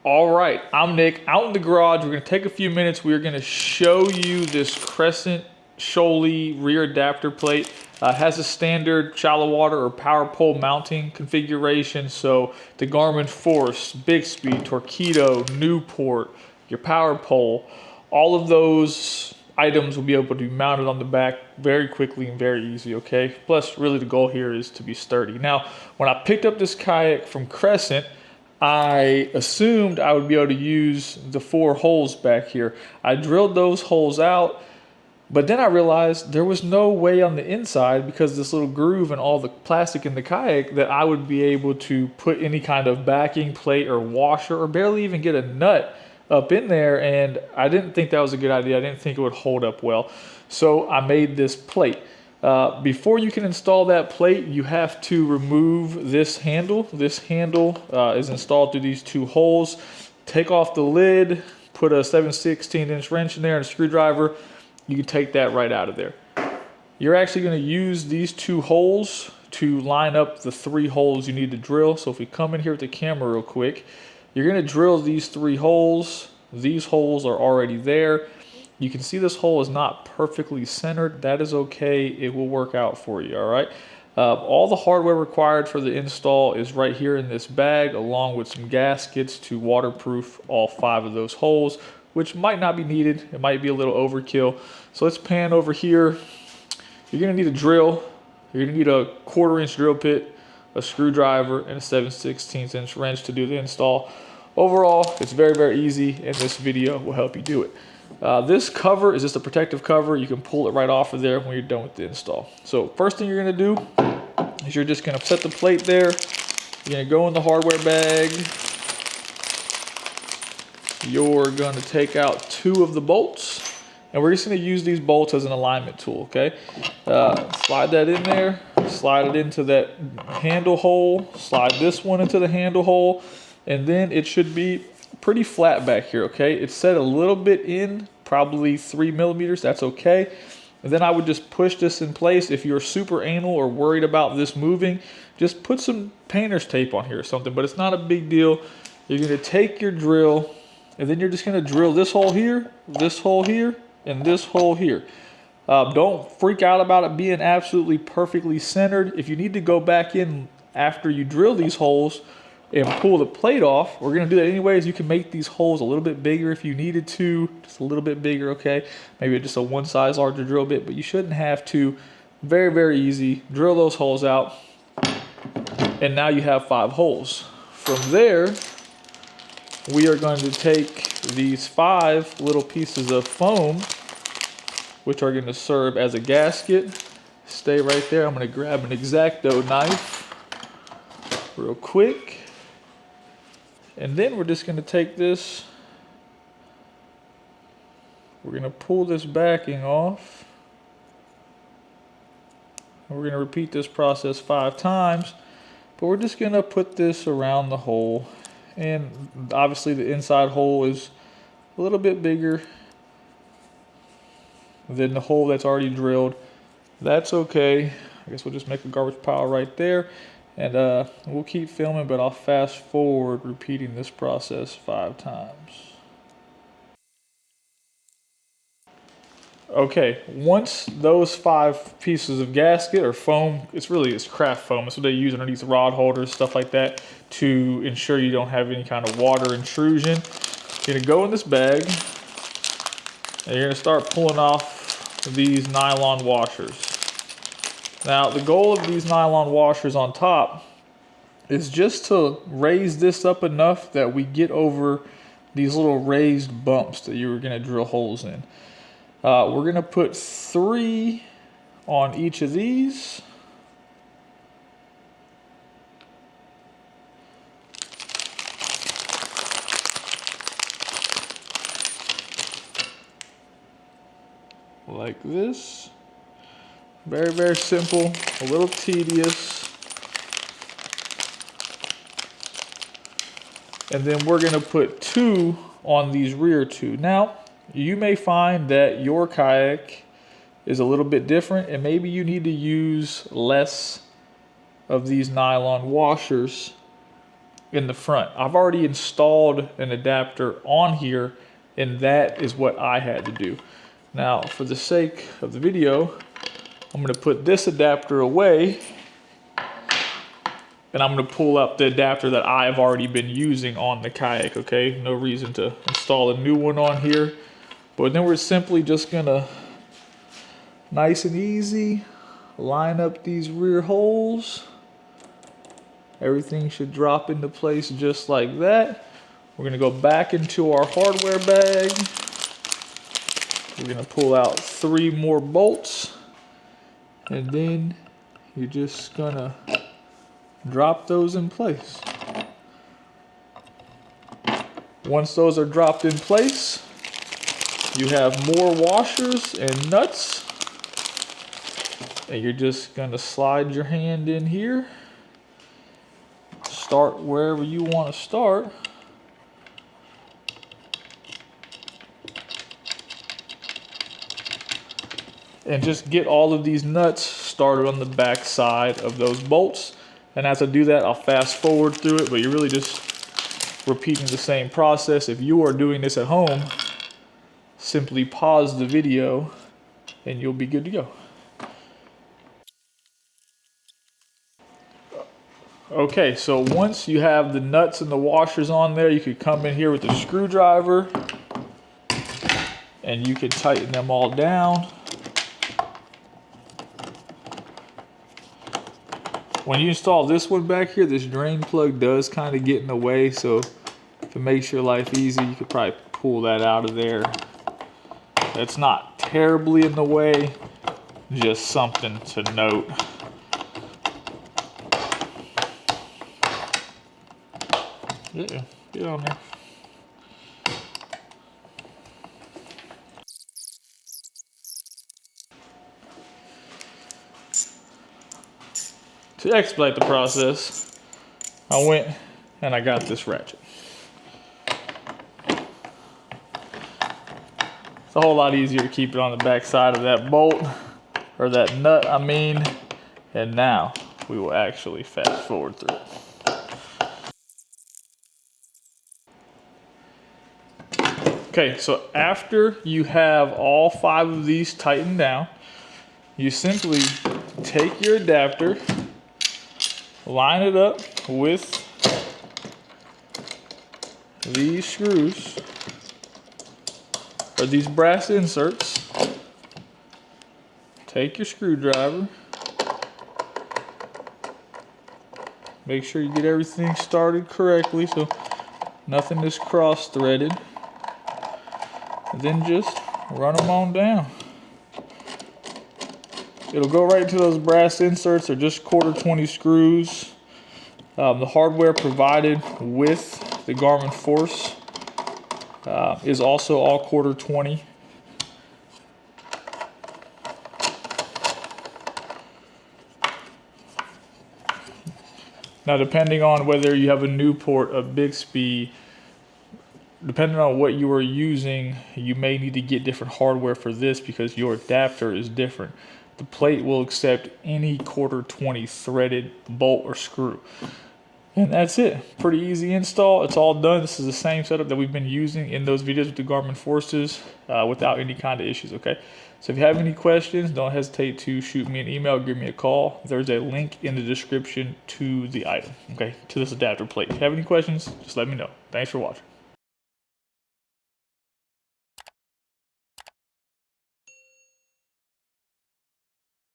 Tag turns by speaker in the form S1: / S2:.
S1: All right, I'm Nick, out in the garage. We're gonna take a few minutes. We're gonna show you this Crescent Shoalie rear adapter plate. Has a standard shallow water or power pole mounting configuration. So the Garmin Force, Bixby, Torpedo, Newport, your power pole, all of those items will be able to be mounted on the back very quickly and very easy, okay? Plus, really the goal here is to be sturdy. Now, when I picked up this kayak from Crescent, I assumed I would be able to use the 4 holes back here. I drilled those holes out, but then I realized there was no way on the inside, because of this little groove and all the plastic in the kayak, that I would be able to put any kind of backing plate or washer or barely even get a nut up in there, and I didn't think that was a good idea. I didn't think it would hold up well. So I made this plate. Before you can install that plate, you have to remove this handle. This handle is installed through these 2 holes. Take off the lid, put a 7/16 inch wrench in there and a screwdriver. You can take that right out of there. You're actually going to use these 2 holes to line up the 3 holes you need to drill. So if we come in here with the camera real quick, you're going to drill these 3 holes. These holes are already there. You can see this hole is not perfectly centered. That is okay. It will work out for you, all right? All the hardware required for the install is right here in this bag, along with some gaskets to waterproof all 5 of those holes, which might not be needed. It might be a little overkill. So let's pan over here. You're gonna need a drill. You're gonna need a 1/4 inch drill pit, a screwdriver, and a 7/16 inch wrench to do the install. Overall, it's very, very easy, and this video will help you do it. This cover is just a protective cover. You can pull it right off of there when you're done with the install. So first thing you're gonna do is you're just gonna set the plate there. You're gonna go in the hardware bag. You're gonna take out 2 of the bolts, and we're just gonna use these bolts as an alignment tool, okay? Slide that in there, slide it into that handle hole, slide this one into the handle hole, and then it should be pretty flat back here, okay? It's set a little bit in, probably 3 millimeters, that's okay. And then I would just push this in place. If you're super anal or worried about this moving, just put some painter's tape on here or something, but it's not a big deal. You're gonna take your drill, and then you're just gonna drill this hole here, and this hole here. Don't freak out about it being absolutely perfectly centered. If you need to go back in after you drill these holes and pull the plate off, we're gonna do that anyways. You can make these holes a little bit bigger if you needed to, just a little bit bigger, okay? Maybe just a 1 size larger drill bit, but you shouldn't have to. Very, very easy. Drill those holes out, and now you have 5 holes. From there, we are going to take these 5 little pieces of foam, which are gonna serve as a gasket. Stay right there. I'm gonna grab an X-Acto knife real quick. And then we're just gonna take this, we're gonna pull this backing off. And we're gonna repeat this process 5 times, but we're just gonna put this around the hole. And obviously the inside hole is a little bit bigger than the hole that's already drilled. That's okay. I guess we'll just make a garbage pile right there. And we'll keep filming, but I'll fast forward repeating this process 5 times. Okay, once those 5 pieces of gasket or foam, it's craft foam. It's what they use underneath rod holders, stuff like that, to ensure you don't have any kind of water intrusion. You're gonna go in this bag, and you're gonna start pulling off these nylon washers. Now, the goal of these nylon washers on top is just to raise this up enough that we get over these little raised bumps that you're gonna drill holes in. We're gonna put 3 on each of these. Like this. Very, very simple, a little tedious. And then we're gonna put 2 on these rear 2. Now, you may find that your kayak is a little bit different, and maybe you need to use less of these nylon washers in the front. I've already installed an adapter on here, and that is what I had to do. Now, for the sake of the video, I'm gonna put this adapter away, and I'm gonna pull up the adapter that I've already been using on the kayak, okay? No reason to install a new one on here. But then we're simply just gonna, nice and easy, line up these rear holes. Everything should drop into place just like that. We're gonna go back into our hardware bag. We're gonna pull out 3 more bolts, and then you're just gonna drop those in place. Once those are dropped in place, you have more washers and nuts, and you're just gonna slide your hand in here. Start wherever you want to start. And just get all of these nuts started on the back side of those bolts. And as I do that, I'll fast forward through it, but you're really just repeating the same process. If you are doing this at home, simply pause the video and you'll be good to go. Okay, so once you have the nuts and the washers on there, you could come in here with a screwdriver and you could tighten them all down. When you install this one back here, this drain plug does kind of get in the way, so to make your life easy, you could probably pull that out of there. It's not terribly in the way, just something to note. Yeah, get on there. To expedite the process, I went and I got this ratchet. It's a whole lot easier to keep it on the back side of that bolt, or that nut, I mean. And now we will actually fast forward through it. Okay, so after you have all 5 of these tightened down, you simply take your adapter, line it up with these screws, or these brass inserts. Take your screwdriver, make sure you get everything started correctly so nothing is cross-threaded. And then just run them on down. It'll go right into those brass inserts. They're just 1/4 screws. The hardware provided with the Garmin Force is also all 1/4. Now, depending on whether you have a Newport, a Bixby, depending on what you are using, you may need to get different hardware for this because your adapter is different. The plate will accept any 1/4 threaded bolt or screw. And that's it. Pretty easy install. It's all done. This is the same setup that we've been using in those videos with the Garmin Forces without any kind of issues, okay? So if you have any questions, don't hesitate to shoot me an email, give me a call. There's a link in the description to the item, okay, to this adapter plate. If you have any questions, just let me know. Thanks for watching.